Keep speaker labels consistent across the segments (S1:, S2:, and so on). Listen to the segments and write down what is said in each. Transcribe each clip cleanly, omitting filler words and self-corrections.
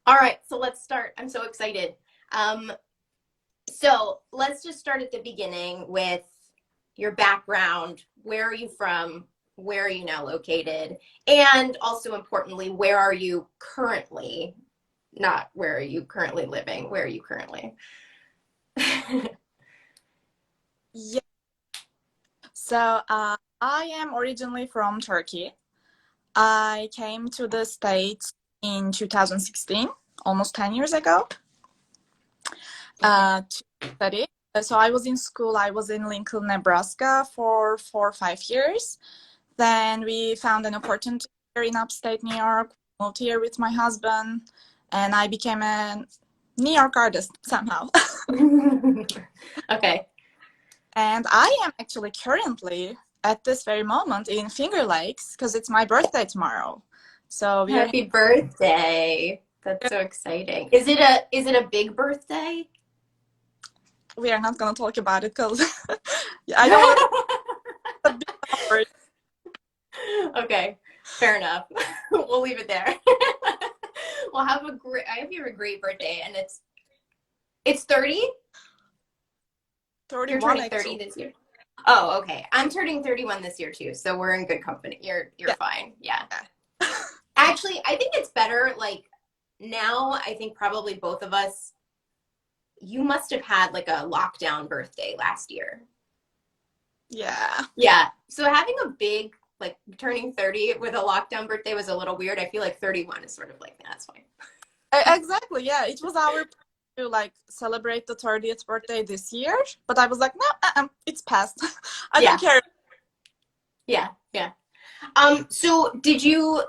S1: All right, so let's start. I'm so excited. Um, so let's just start at the beginning with your background. Where are you from? Where are you now located? And also importantly, where are you currently? Not where are you currently living? Where are you currently?
S2: Yeah. So I am originally from Turkey. I came to the States in 2016, almost 10 years ago,
S1: Okay.
S2: to study. So I was in school. I was in Lincoln, Nebraska for 4 or 5 years. Then we found an opportunity here in upstate New York. Moved here with my husband, and I became a New York artist somehow.
S1: Okay.
S2: And I am actually currently at this very moment in Finger Lakes because it's my birthday tomorrow. So
S1: Happy birthday. That's so exciting. Is it a big birthday?
S2: we are not gonna talk about it because I don't want to get a big number.
S1: Okay, fair enough. We'll leave it there. Well, I hope you have a great birthday and it's 30? You're
S2: 31
S1: turning 30
S2: actually.
S1: this year. Oh, okay. I'm turning 31 this year too, so we're in good company. You're
S2: Yeah.
S1: fine. Yeah. Actually, I think it's better like now I think probably both of us you must have had like a lockdown birthday last year.
S2: Yeah.
S1: Yeah. So having a big, like turning 30 with a lockdown birthday was a little weird. I feel like 31 is sort of like, that's fine.
S2: Exactly. Yeah. It was our plan to like celebrate the 30th birthday this year, but I was like, no, it's past. I don't
S1: Yeah.
S2: care.
S1: Yeah. Yeah. So did you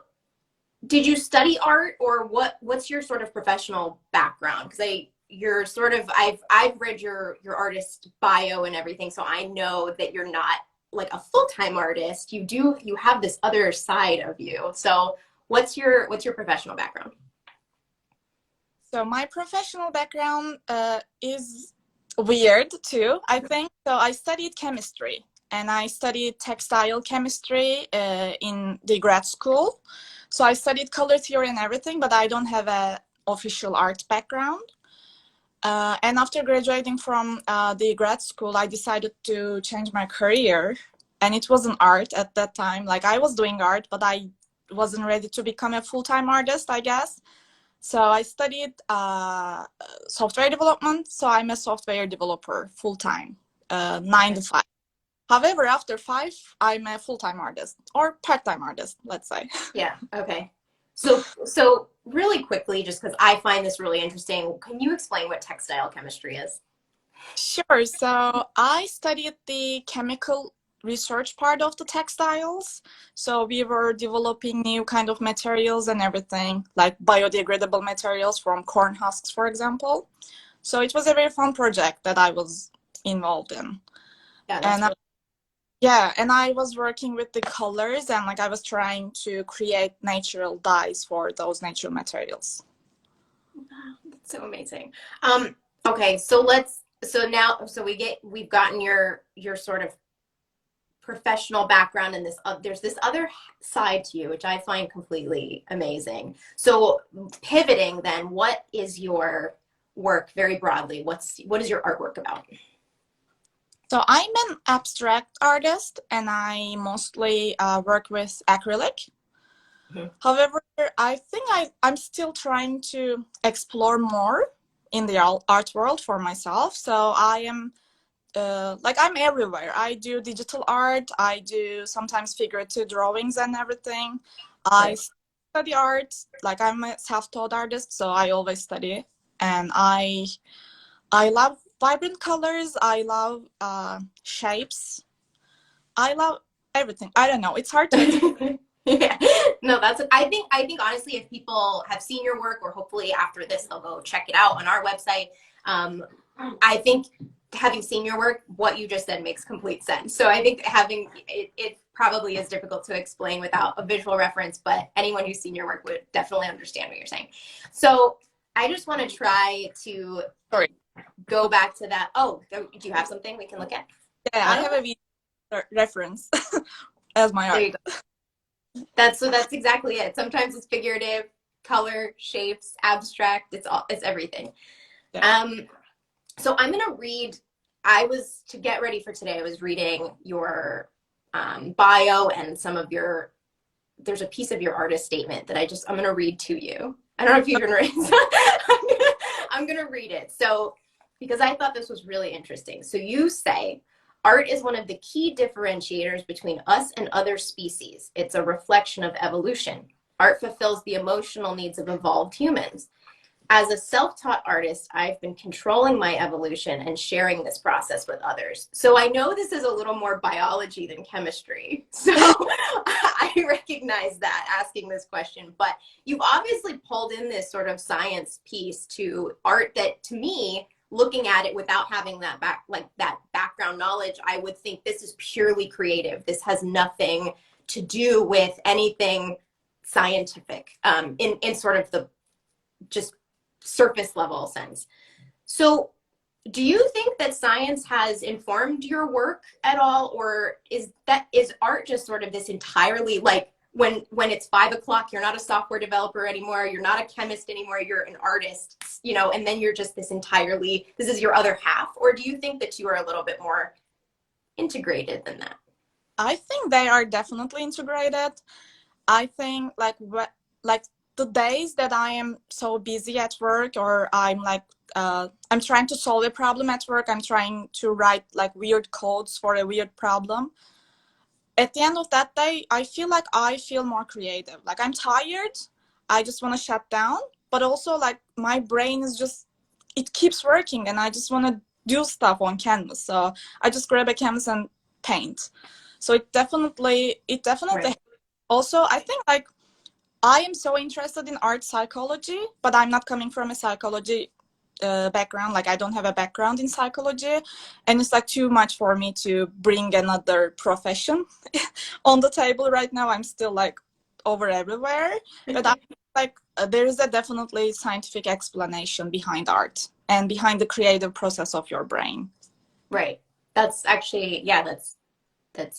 S1: study art or what's your sort of professional background? Because you're sort of I've read your artist bio and everything, so I know that you're not like a full-time artist. You have this other side of you. So what's your professional background?
S2: So my professional background is weird too, I think. So I studied chemistry and I studied textile chemistry in the grad school. So I studied color theory and everything, but I don't have a official art background. And after graduating from the grad school, I decided to change my career. And it wasn't art at that time. Like I was doing art, but I wasn't ready to become a full-time artist, I guess. So I studied software development. So I'm a software developer full time, nine
S1: Okay.
S2: to five. However, after five, I'm a full time artist or part time artist, let's say.
S1: Yeah. Okay. So really quickly, just because I find this really interesting, can you explain what textile chemistry is?
S2: Sure. So I studied the chemical research part of the textiles. So we were developing new kind of materials and everything, like biodegradable materials from corn husks, for example. So it was a very fun project that I was involved in.
S1: Yeah,
S2: And
S1: that's really
S2: yeah, and I was working with the colors and like I was trying to create natural dyes for those natural materials.
S1: that's so amazing. Okay, so we've gotten your sort of professional background and there's this other side to you which I find completely amazing. So pivoting then, what is your work very broadly? What is your artwork about?
S2: So I'm an abstract artist and I mostly work with acrylic.
S1: Mhm.
S2: However, I think I'm still trying to explore more in the art world for myself. So I am like I'm everywhere. I do digital art. I do sometimes figurative drawings and everything. I
S1: Right.
S2: study art. Like I'm a self-taught artist, so I always study. And I love vibrant colors. I love shapes. I love everything. I don't know. It's hard to explain.
S1: Yeah. No, I think honestly, if people have seen your work, or hopefully after this they'll go check it out on our website. Um, I think having seen your work, what you just said makes complete sense. So I think having it probably is difficult to explain without a visual reference, but anyone who's seen your work would definitely understand what you're saying. So I just want to try to
S2: Sorry.
S1: go back to that. Oh, do you have something we can look at?
S2: Yeah, I have a video reference as my
S1: There
S2: art.
S1: you go. That's exactly it. Sometimes it's figurative, color, shapes, abstract. It's everything.
S2: Yeah.
S1: So I'm going to read, to get ready for today, I was reading your bio and some of there's a piece of your artist statement that I'm going to read to you. I don't know if you even read it. I'm going to read it. So, because I thought this was really interesting. So you say, art is one of the key differentiators between us and other species. It's a reflection of evolution. Art fulfills the emotional needs of evolved humans. As a self-taught artist, I've been controlling my evolution and sharing this process with others. So I know this is a little more biology than chemistry. So I recognize that asking this question, but you've obviously pulled in this sort of science piece to art that, to me, looking at it without having that background knowledge, I would think this is purely creative. This has nothing to do with anything scientific, in sort of the just surface level sense. So do you think that science has informed your work at all, or is art just sort of this entirely, like, when it's 5 o'clock, you're not a software developer anymore, you're not a chemist anymore, you're an artist, and then you're just this is your other half? Or do you think that you are a little bit more integrated than that?
S2: I think they are definitely integrated. I think like the days that I am so busy at work, or I'm like I'm trying to solve a problem at work, I'm trying to write like weird codes for a weird problem. At the end of that day, I feel more creative. Like I'm tired, I just want to shut down, but also like my brain is just, it keeps working and I just want to do stuff on canvas. So I just grab a canvas and paint. So it definitely
S1: Right.
S2: also, I think like I am so interested in art psychology, but I'm not coming from a psychology background. Like I don't have a background in psychology, and it's like too much for me to bring another profession on the table right now. I'm still like over everywhere, but I like there is a definitely scientific explanation behind art and behind the creative process of your brain.
S1: Right. That's actually, yeah, that's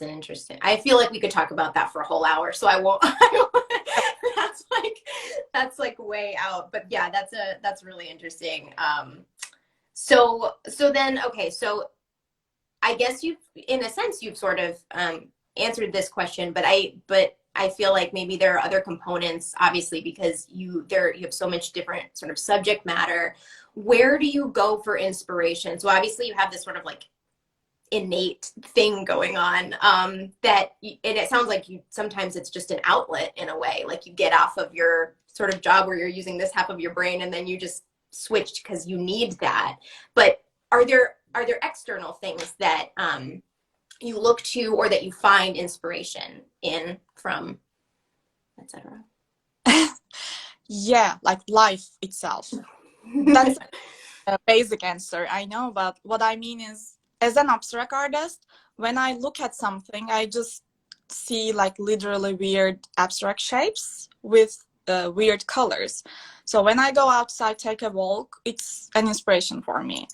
S1: an interesting. I feel like we could talk about that for a whole hour, so I won't. That's like way out. But yeah, that's really interesting. So then, okay, so I guess in a sense, you've sort of answered this question, but I feel like maybe there are other components, obviously, because you have so much different sort of subject matter. Where do you go for inspiration? So obviously, you have this sort of like innate thing going on, and it sounds like sometimes it's just an outlet in a way, like you get off of your sort of job where you're using this half of your brain and then you just switched because you need that. But are there external things that you look to, or that you find inspiration in, from, etc.?
S2: Yeah, like life itself. That's a basic answer, I know, but what I mean is, as an abstract artist, when I look at something, I just see like literally weird abstract shapes with weird colors. So when I go outside, take a walk, it's an inspiration for me.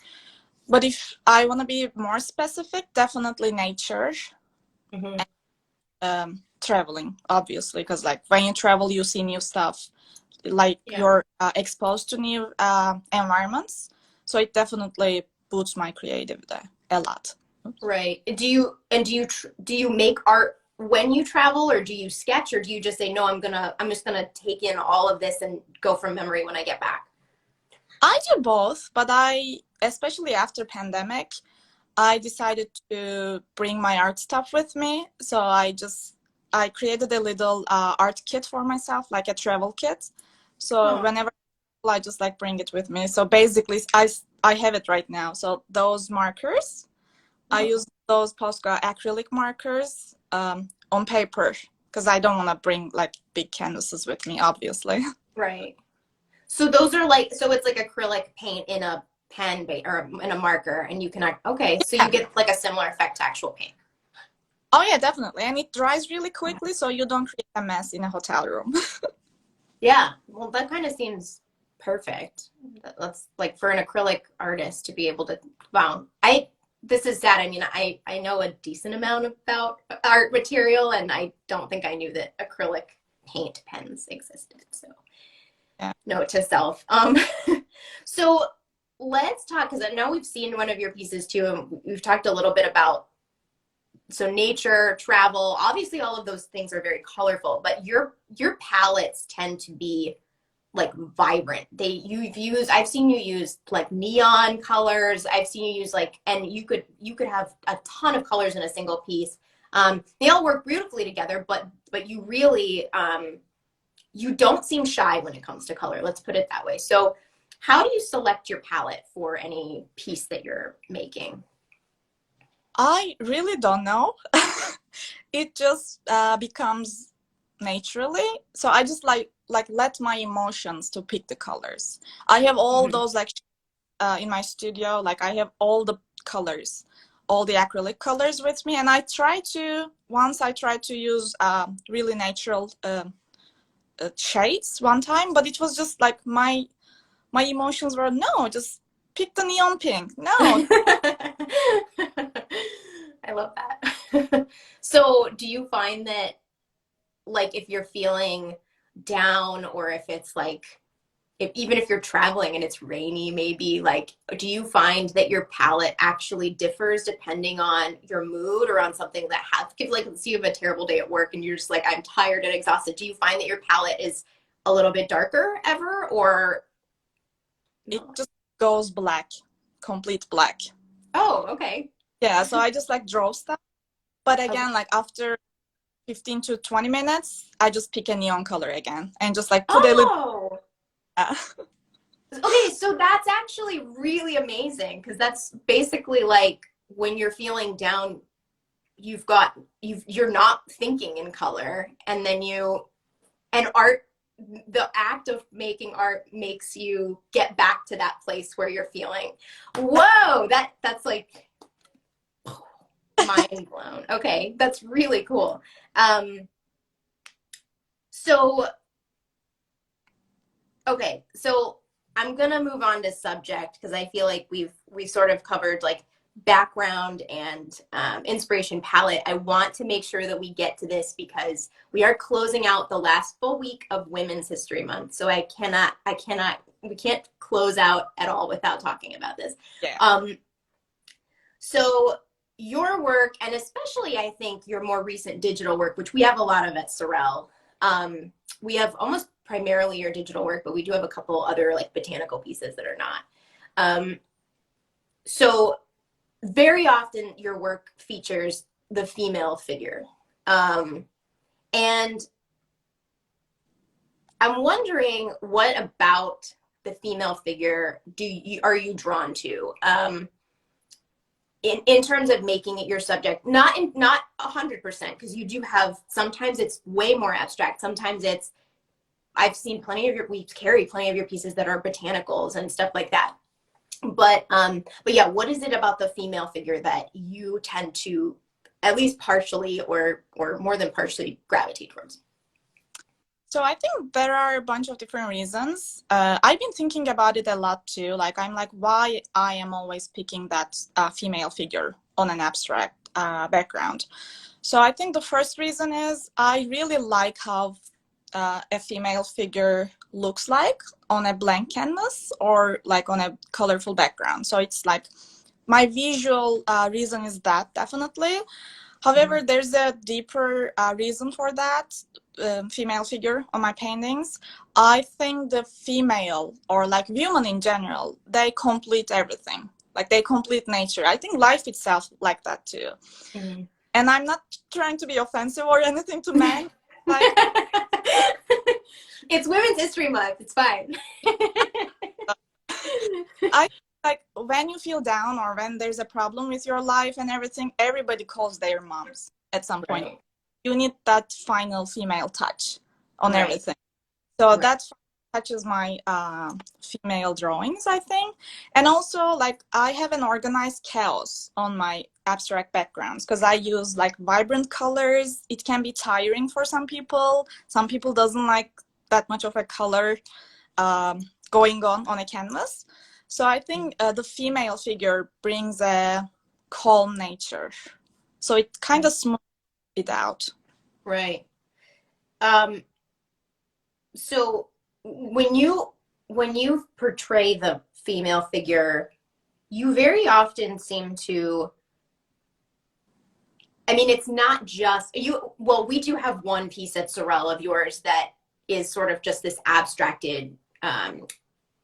S2: But if I want to be more specific, definitely nature.
S1: Mm-hmm.
S2: And traveling, obviously, because like when you travel, you see new stuff, like
S1: Yeah.
S2: you're exposed to new environments. So it definitely boosts my creativity a lot.
S1: Right. Do you make art when you travel, or do you sketch, or do you just say, no, I'm just gonna take in all of this and go from memory when I get back?
S2: I do both, but especially after pandemic, I decided to bring my art stuff with me. So I created a little art kit for myself, like a travel kit. So whenever I just like bring it with me. So basically, I have it right now. So those markers, I use those Posca acrylic markers on paper because I don't want to bring like big canvases with me, obviously.
S1: Right. So those are like, so it's like acrylic paint in a pen or in a marker, and you can, okay, so you get like a similar effect to actual paint.
S2: Oh yeah, definitely. And it dries really quickly, so you don't create a mess in a hotel room.
S1: Yeah. Well, that kind of seems perfect. That's like for an acrylic artist to be able to, wow. This is sad. I mean, I know a decent amount about art material, and I don't think I knew that acrylic paint pens existed. So
S2: Yeah.
S1: Note to self. So let's talk, because I know we've seen one of your pieces too, and we've talked a little bit about so nature, travel. Obviously, all of those things are very colorful, but your palettes tend to be like vibrant. I've seen you use like neon colors. I've seen you use like, and you could have a ton of colors in a single piece. They all work beautifully together, but you really you don't seem shy when it comes to color. Let's put it that way. So how do you select your palette for any piece that you're making?
S2: I really don't know. It just becomes naturally. So I just like let my emotions to pick the colors. I have all
S1: Mhm.
S2: those like in my studio. Like I have all the colors, all the acrylic colors with me, and I try to once I try to use really natural shades one time, but it was just like my emotions were no, just pick the neon pink. No.
S1: I love that. So, do you find that, like, if you're feeling down, or if it's like, even if you're traveling and it's rainy, maybe, like, do you find that your palette actually differs depending on your mood or on something that has, like, let's say you have a terrible day at work and you're just like, I'm tired and exhausted. Do you find that your palette is a little bit darker ever, or
S2: It
S1: no?
S2: just goes black, complete black.
S1: Oh, okay.
S2: Yeah, so I just like draw stuff. But
S1: Okay.
S2: again, like after 15 to 20 minutes, I just pick a neon color again and just like put a little.
S1: Oh,
S2: Uh,
S1: okay. So that's actually really amazing, because that's basically like when you're feeling down, you're not thinking in color, and then and art, the act of making art makes you get back to that place where you're feeling, whoa, that's like mind blown. Okay, that's really cool. Um, so okay, so I'm gonna move on to subject, because I feel like we've sort of covered like background and inspiration palette. I want to make sure that we get to this because we are closing out the last full week of Women's History Month. So we can't close out at all without talking about this.
S2: yeah.
S1: Um, so your work, and especially I think your more recent digital work, which we have a lot of at Sorelle, we have almost primarily your digital work, but we do have a couple other like botanical pieces that are not. Um, so very often your work features the female figure. And I'm wondering, what about the female figure are you drawn to? In terms of making it your subject, not 100%, because you do have, sometimes it's way more abstract. Sometimes it's, we carry plenty of your pieces that are botanicals and stuff like that. But yeah, what is it about the female figure that you tend to at least partially or more than partially gravitate towards?
S2: So I think there are a bunch of different reasons. I've been thinking about it a lot too. Like I'm like, why I am always picking that female figure on an abstract background. So I think the first reason is I really like how a female figure looks like on a blank canvas or like on a colorful background. So it's like my visual reason is that definitely. However, there's a deeper reason for that female figure on my paintings. I think the female or like women in general, they complete everything. Like they complete nature. I think life itself like that too.
S1: Mm-hmm.
S2: And I'm not trying to be offensive or anything to men. Like
S1: It's Women's History Month. It's fine.
S2: I like when you feel down or when there's a problem with your life and everything, everybody calls their moms at some point.
S1: Right.
S2: You need that final female touch on
S1: Right.
S2: everything. So
S1: Right.
S2: that touches my female drawings, I think. And also, like, I have an organized chaos on my abstract backgrounds because I use like vibrant colors. It can be tiring for some people. Some people doesn't like that much of a color going on a canvas. So I think the female figure brings a calm nature. So it kind of smooths it out.
S1: Right. Um, so when you portray the female figure, you very often seem to, I mean, it's not just you. Well, we do have one piece at Sorelle of yours that is sort of just this abstracted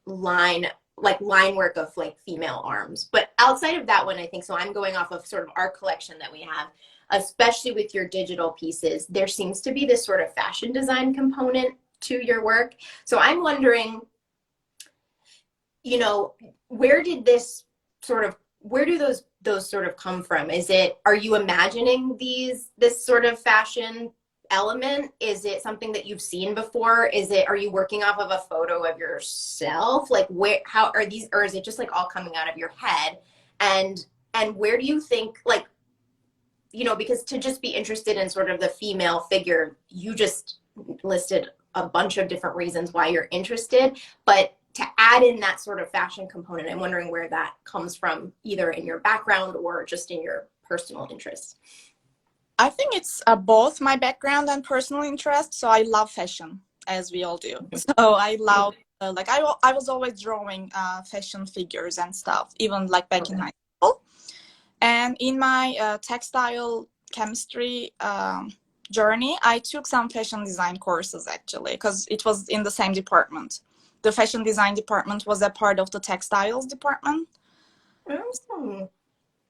S1: line, like line work of like female arms. But outside of that one, I think so. I'm going off of sort of our collection that we have, especially with your digital pieces. There seems to be this sort of fashion design component to your work. So I'm wondering, you know, where did this sort of, where do those sort of come from? Is it, are you imagining this sort of fashion element? Is it something that you've seen before? Are you working off of a photo of yourself? Like how are these, or is it just like all coming out of your head? And where do you think, like, you know, because to just be interested in sort of the female figure, you just listed a bunch of different reasons why you're interested, but to add in that sort of fashion component, I'm wondering where that comes from, either in your background or just in your personal interests.
S2: I think it's both my background and personal interest. So I love fashion, as we all do. So I love, like, I was always drawing fashion figures and stuff, even like back in high school. And in my textile chemistry journey, I took some fashion design courses actually, because it was in the same department. The fashion design department was a part of the textiles department.
S1: Oh.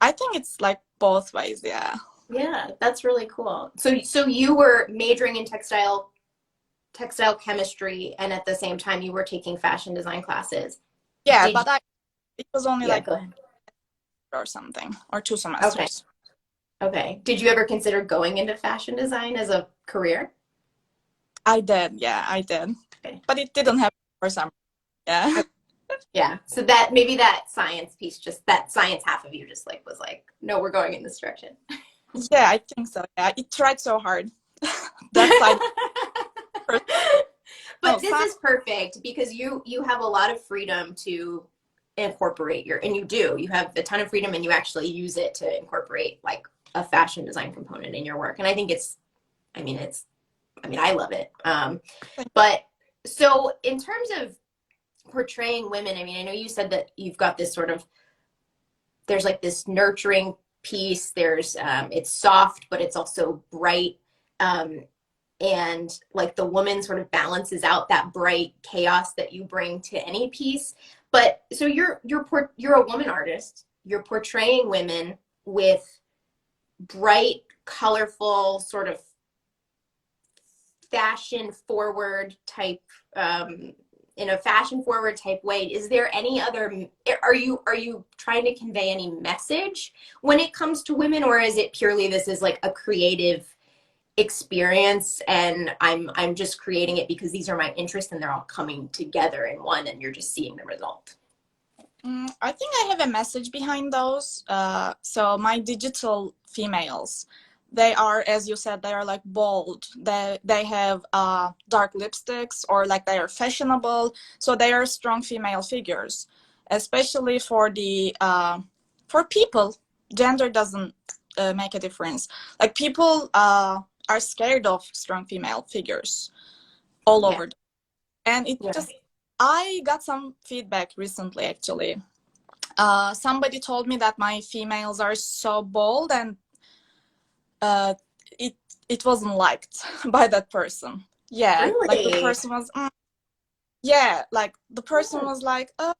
S2: I think it's like both ways, yeah.
S1: Yeah, that's really cool. So you were majoring in textile chemistry, and at the same time you were taking fashion design classes.
S2: Yeah, it was only
S1: yeah,
S2: like
S1: go ahead.
S2: or something, or 2 semesters.
S1: Okay. Did you ever consider going into fashion design as a career?
S2: I did, yeah, I did. Okay. But it didn't happen for some, yeah.
S1: Yeah, so that maybe that science piece, just that science half of you just like was like, no, we're going in this direction.
S2: Yeah, I think so. Yeah, it tried so hard. That side.
S1: But this is perfect because you have a lot of freedom to incorporate and you have a ton of freedom, and you actually use it to incorporate like a fashion design component in your work. And I think I love it. But so in terms of portraying women, I mean, I know you said that you've got this sort of, there's like this nurturing piece, there's it's soft but it's also bright, and like the woman sort of balances out that bright chaos that you bring to any piece. But so you're a woman artist, you're portraying women with bright, colorful, sort of fashion forward type, in a fashion forward type way. Is there any other, are you trying to convey any message when it comes to women, or is it purely this is like a creative experience and I'm just creating it because these are my interests and they're all coming together in one and you're just seeing the result?
S2: I think I have a message behind those. So my digital females, they are, as you said, they are like bold. They have dark lipsticks, or like they are fashionable. So they are strong female figures, especially for the for people. Gender doesn't make a difference. Like people are scared of strong female figures all over. And it just, I got some feedback recently actually. Somebody told me that my females are so bold, and it wasn't liked by that person. Yeah,
S1: really?
S2: Like the person was, yeah, like the person was like, what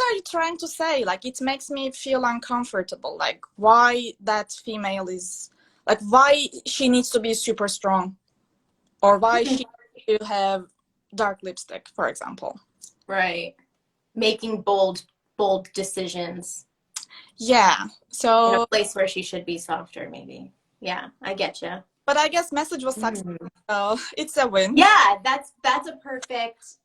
S2: are you trying to say? Like it makes me feel uncomfortable. Like why that female is, like why she needs to be super strong, or why she should have dark lipstick, for example.
S1: Right. Making bold decisions.
S2: Yeah. So
S1: in a place where she should be softer, maybe. Yeah, I get you.
S2: But I guess message was successful, so it's a win.
S1: Yeah, that's a perfect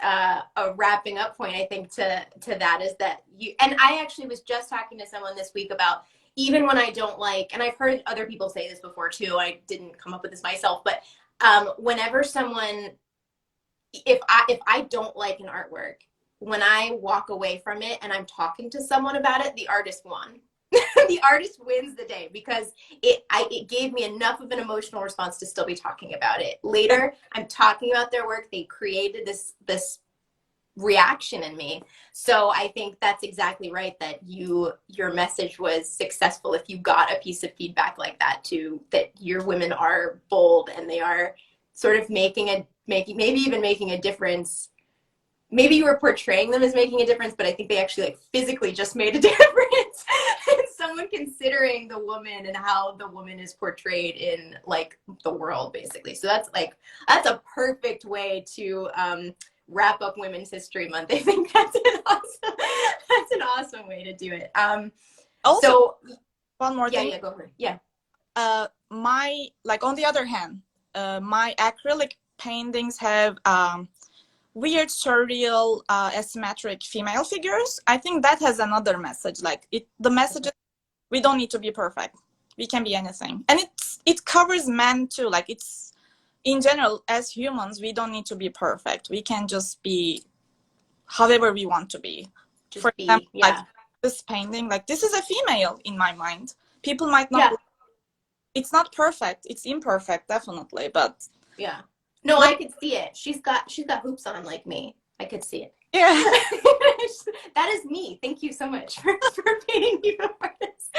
S1: a wrapping up point, I think, to that, is that you, and I actually was just talking to someone this week about, even when I don't like, and I've heard other people say this before too, I didn't come up with this myself, but whenever someone, if I don't like an artwork, when I walk away from it and I'm talking to someone about it, the artist won. the artist wins the day because it gave me enough of an emotional response to still be talking about it. Later, I'm talking about their work. They created this reaction in me. So I think that's exactly right, that your message was successful if you got a piece of feedback like that too, that your women are bold and they are sort of maybe even making a difference. Maybe you were portraying them as making a difference, but I think they actually like physically just made a difference. And someone considering the woman and how the woman is portrayed in like the world, basically. So that's a perfect way to wrap up Women's History Month. I think that's an awesome way to do it.
S2: Also,
S1: So
S2: one more thing.
S1: Yeah, go for it. Yeah.
S2: On the other hand, my acrylic paintings have weird, surreal, asymmetric female figures. I think that has another message. The message is we don't need to be perfect. We can be anything, and it covers men too. Like, it's in general, as humans, we don't need to be perfect. We can just be however we want to be.
S1: Just
S2: For
S1: be,
S2: example,
S1: yeah.
S2: like this painting, like this is a female in my mind. People might not.
S1: Yeah.
S2: It's not perfect. It's imperfect, definitely, but
S1: yeah. No, I could see it. She's got hoops on like me. I could see it.
S2: yeah.
S1: That is me. Thank you so much for painting me before this.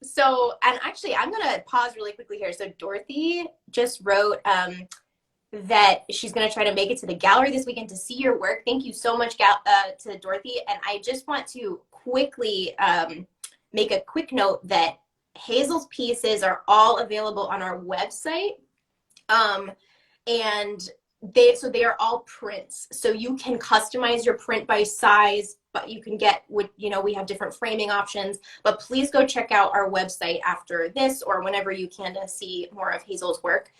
S1: So, and actually, I'm going to pause really quickly here. So Dorothy just wrote that she's going to try to make it to the gallery this weekend to see your work. Thank you so much to Dorothy. And I just want to quickly make a quick note that Hazal's pieces are all available on our website. And they are all prints. So you can customize your print by size, but you can get, we have different framing options. But please go check out our website after this or whenever you can to see more of Hazal's work,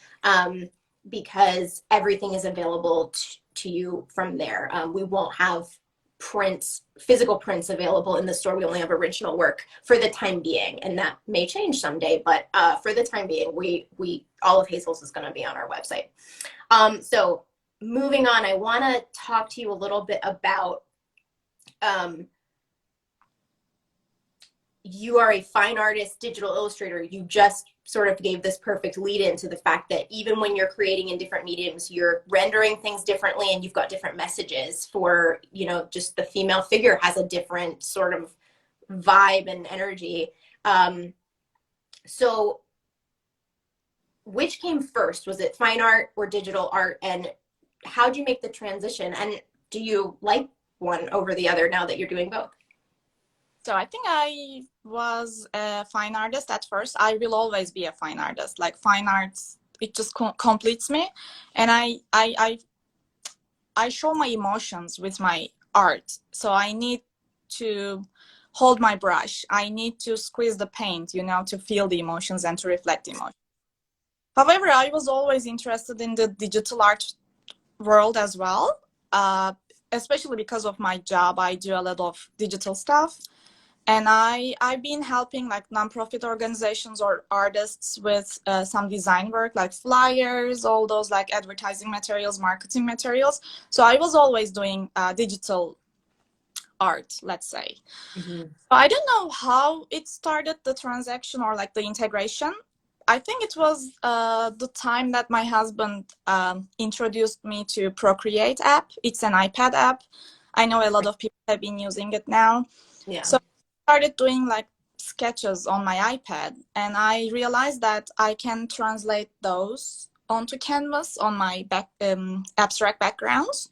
S1: because everything is available to you from there. We won't have physical prints available in the store. We only have original work for the time being, and that may change someday, but for the time being, we all of Hazal's is going to be on our website. So moving on, I want to talk to you a little bit about you are a fine artist, digital illustrator. You just sort of gave this perfect lead into the fact that even when you're creating in different mediums, you're rendering things differently and you've got different messages for, just the female figure has a different sort of vibe and energy. So which came first? Was it fine art or digital art? And how'd you make the transition? And do you like one over the other now that you're doing both?
S2: So I think I was a fine artist at first. I will always be a fine artist. Like, fine arts, it just completes me. And I show my emotions with my art. So I need to hold my brush. I need to squeeze the paint, to feel the emotions and to reflect the emotions. However, I was always interested in the digital art world as well, especially because of my job. I do a lot of digital stuff. And I've been helping like nonprofit organizations or artists with some design work, like flyers, all those like advertising materials, marketing materials. So I was always doing digital art, let's say. Mm-hmm. I don't know how it started, the transaction or like the integration. I think it was the time that my husband introduced me to Procreate app. It's an iPad app. I know a lot of people have been using it now. Yeah. So started doing like sketches on my iPad, and I realized that I can translate those onto canvas on my abstract backgrounds.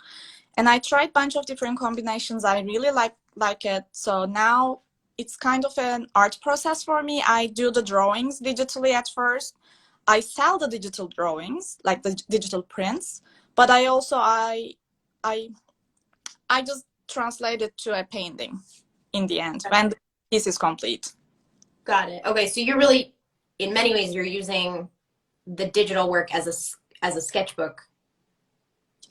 S2: And I tried a bunch of different combinations. I really like it. So now it's kind of an art process for me. I do the drawings digitally at first. I sell the digital drawings, like the digital prints, but I also I just translate it to a painting in the end when the piece is complete. Got it. Okay, so you're really, in many ways, you're using the digital work as a sketchbook.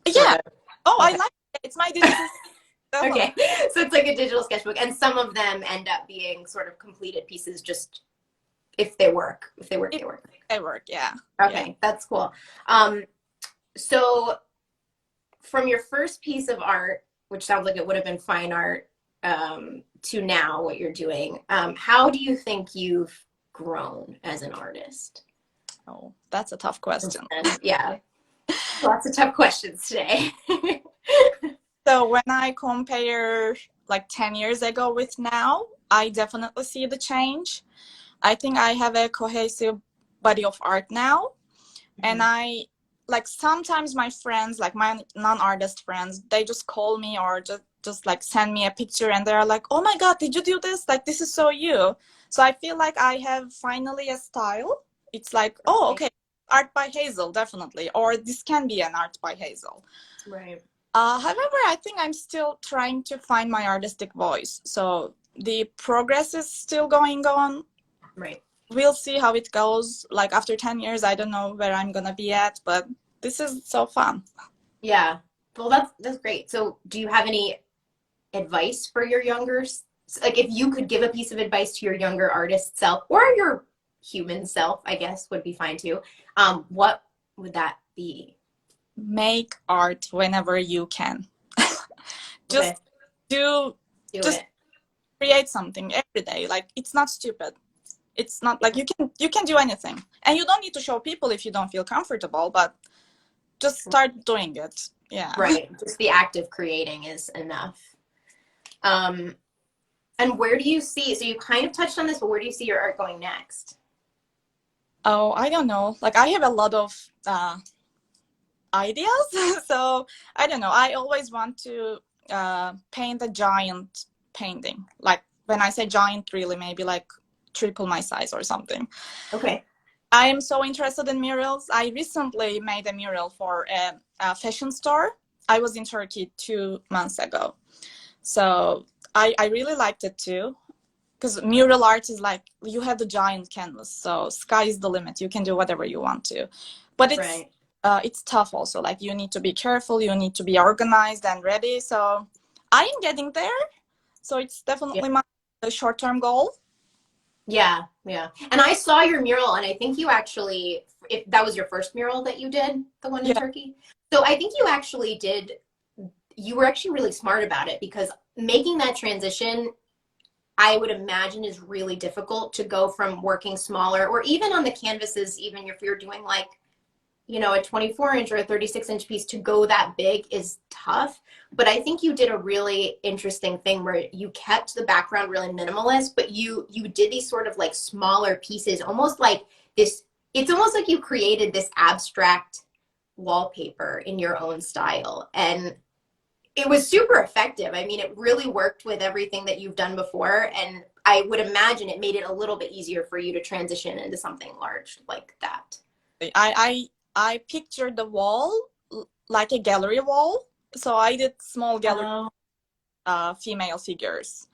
S2: Yeah. Oh, okay. I like it. It's my digital. Okay, so it's like a digital sketchbook, and some of them end up being sort of completed pieces. Just if they work, they work. They work. Yeah. Okay, yeah. That's cool. So from your first piece of art, which sounds like it would have been fine art,
S1: to now what you're doing, how do you think you've grown as an artist?
S2: Oh, that's a tough question.
S1: Yeah, lots of tough questions today.
S2: So when I compare like 10 years ago with now, I definitely see the change. I think I have a cohesive body of art now. And I like sometimes my friends, like my non-artist friends, they just call me or just like send me a picture and they're like, oh my God, did you do this? Like, this is so you. So I feel like I have finally a style. It's like, oh, okay, art by Hazal, definitely. Or this can be an art by Hazal.
S1: Right.
S2: However, I think I'm still trying to find my artistic voice. So the progress is still going on.
S1: Right.
S2: We'll see how it goes. Like after 10 years, I don't know where I'm gonna be at, but this is so fun.
S1: Yeah. Well, that's great. So, do you have any advice for your younger, like if you could give a piece of advice to your younger artist self or your human self, I guess would be fine too. What would that be?
S2: Make art whenever you can. Just
S1: Okay.
S2: do just
S1: it.
S2: create something every day. Like it's not stupid. It's not like you can do anything. And you don't need to show people if you don't feel comfortable, but just start doing it. Yeah.
S1: Right. Just the act of creating is enough. And where do you see, so you kind of touched on this, but where do you see your art going next?
S2: Oh, I don't know. Like I have a lot of ideas. So I don't know. I always want to paint a giant painting. Like when I say giant, really maybe like triple my size or something.
S1: Okay.
S2: I am so interested in murals. I recently made a mural for a fashion store. I was in Turkey 2 months ago. So I really liked it too. Because mural art is like you have the giant canvas, so sky is the limit. You can do whatever you want to, but it's tough also. Like you need to be careful, you need to be organized and ready. So I am getting there. So it's definitely my short-term goal.
S1: Yeah, yeah. And I saw your mural, and I think you actually, if that was your first mural that you did, the one in Turkey. So I think you actually did. You were actually really smart about it because making that transition, I would imagine, is really difficult to go from working smaller or even on the canvases, even if you're doing like, you know, a 24-inch or a 36-inch piece, to go that big is tough. But I think you did a really interesting thing where you kept the background really minimalist, but you did these sort of like smaller pieces, almost like this, it's almost like you created this abstract wallpaper in your own style. And it was super effective. I mean, it really worked with everything that you've done before. And I would imagine it made it a little bit easier for you to transition into something large like that.
S2: I pictured the wall like a gallery wall. So I did small gallery female figures.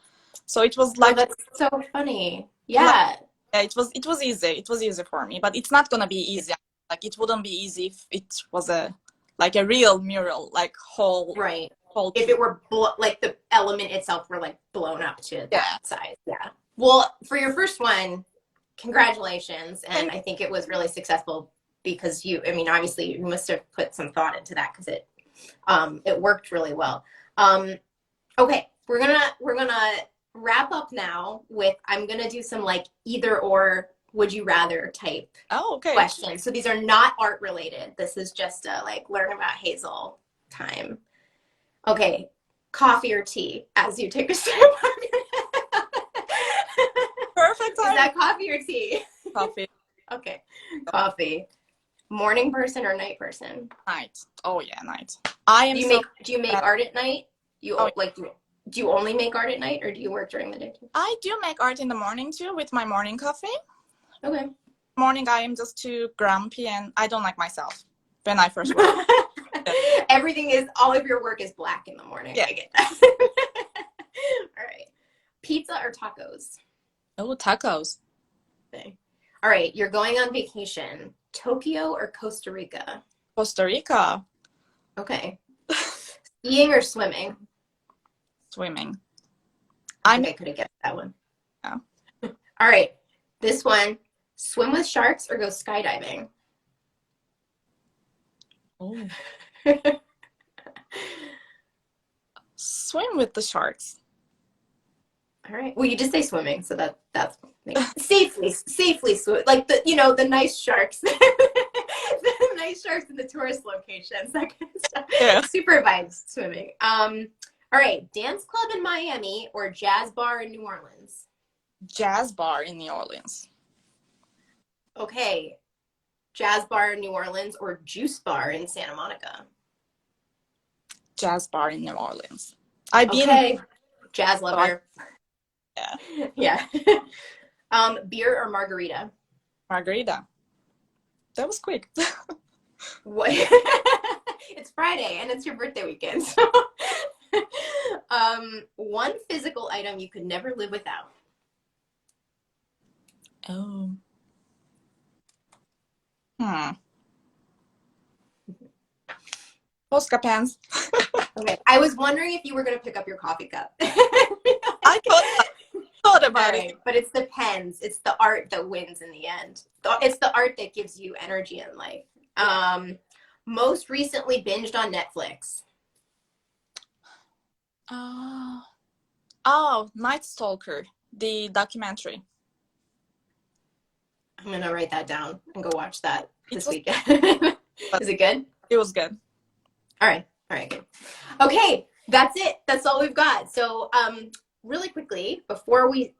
S2: So it was like,
S1: oh, that's so funny. Yeah.
S2: Like, it was easy. It was easy for me, but it's not gonna be easy. Like it wouldn't be easy if it was a real mural, like whole
S1: if it were like the element itself were like blown up to that size. Yeah. Well, for your first one, congratulations. And I think it was really successful because I mean, obviously you must have put some thought into that because it worked really well. Okay, we're gonna wrap up now with, I'm gonna do some like either or would you rather type questions. So these are not art related. This is just like learn about Hazal time. Okay, coffee or tea as you take a sip.
S2: Perfect time.
S1: Is that coffee or tea?
S2: Coffee.
S1: Okay, coffee. Morning person or night person?
S2: Night. Oh yeah, night. I am.
S1: Do you make art at night? Do you only make art at night, or do you work during the day too?
S2: I do make art in the morning too with my morning coffee.
S1: Okay.
S2: Morning, I am just too grumpy and I don't like myself when I first work.
S1: All of your work is black in the morning.
S2: Yeah.
S1: I get that. All right. Pizza or tacos?
S2: Oh, tacos.
S1: Okay. All right. You're going on vacation. Tokyo or Costa Rica?
S2: Costa Rica.
S1: Okay. Skiing or swimming?
S2: Swimming.
S1: I think I could have guessed that one.
S2: Yeah.
S1: All right. This one. Swim with sharks or go skydiving?
S2: Oh. Swim with the sharks.
S1: All right. Well, you just say swimming, so that's safely swim, like the nice sharks, the nice sharks in the tourist locations, that kind of stuff.
S2: Yeah.
S1: Supervised swimming. All right. Dance club in Miami or jazz bar in New Orleans?
S2: Jazz bar in New Orleans.
S1: Okay. Jazz bar in New Orleans or juice bar in Santa Monica?
S2: Jazz bar in New Orleans. I've been.
S1: Okay. Jazz
S2: So I,
S1: lover.
S2: yeah.
S1: Yeah. Beer or margarita?
S2: Margarita. That was quick.
S1: What? It's Friday and it's your birthday weekend. So, one physical item you could never live without.
S2: Oh. Hmm. Posca pants.
S1: Okay. I was wondering if you were going to pick up your coffee cup.
S2: I thought
S1: All
S2: about
S1: right,
S2: it.
S1: but it's the pens. It's the art that wins in the end. It's the art that gives you energy in life. Most recently binged on Netflix.
S2: Oh, Night Stalker, the documentary.
S1: I'm gonna write that down and go watch that this weekend.
S2: But
S1: Is it good?
S2: it was good.
S1: All right, good. Okay, that's it. That's all we've got. So, really quickly, before we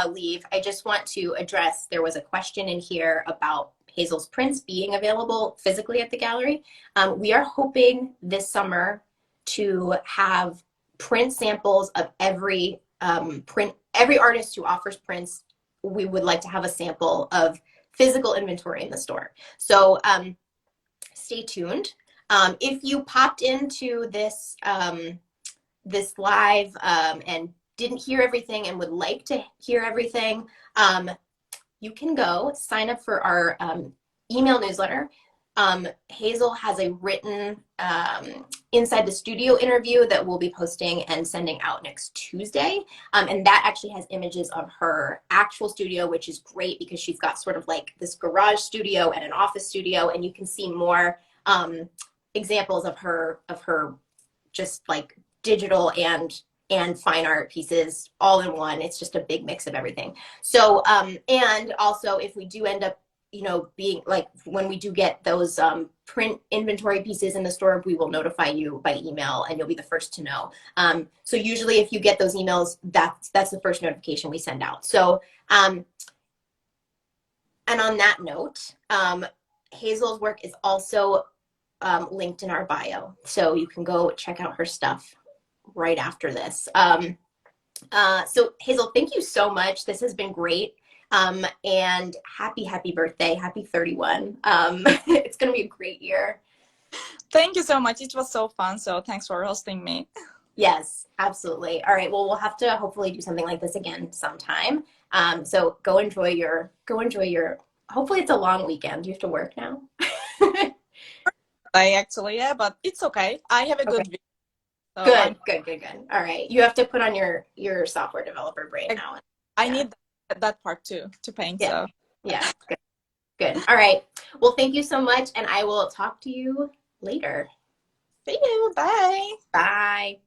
S1: leave, I just want to address. There was a question in here about Hazel's prints being available physically at the gallery. We are hoping this summer to have print samples of every artist who offers prints. We would like to have a sample of physical inventory in the store. So stay tuned. If you popped into this this live and didn't hear everything and would like to hear everything, you can go sign up for our email newsletter. Hazel has a written inside the studio interview that we'll be posting and sending out next Tuesday. And that actually has images of her actual studio, which is great because she's got sort of like this garage studio and an office studio, and you can see more examples of her just like digital and fine art pieces all in one. It's just a big mix of everything. So and also if we do end up being like, when we do get those print inventory pieces in the store, we will notify you by email and you'll be the first to know. So usually if you get those emails, that's the first notification we send out. So and on that note, Hazel's work is also linked in our bio, so you can go check out her stuff right after this. So Hazel, thank you so much. This has been great. And happy birthday. Happy 31. It's going to be a great year.
S2: Thank you so much. It was so fun. So thanks for hosting me.
S1: Yes, absolutely. All right. Well, we'll have to hopefully do something like this again sometime. So go enjoy your, hopefully it's a long weekend. You have to work now.
S2: Yeah, but it's okay. I have a good week. So
S1: Good. All right. You have to put on your software developer brain now.
S2: I need that part too to paint.
S1: Yeah.
S2: So
S1: Yeah. Good. All right. Well, thank you so much, and I will talk to you later.
S2: see you. Bye.
S1: Bye.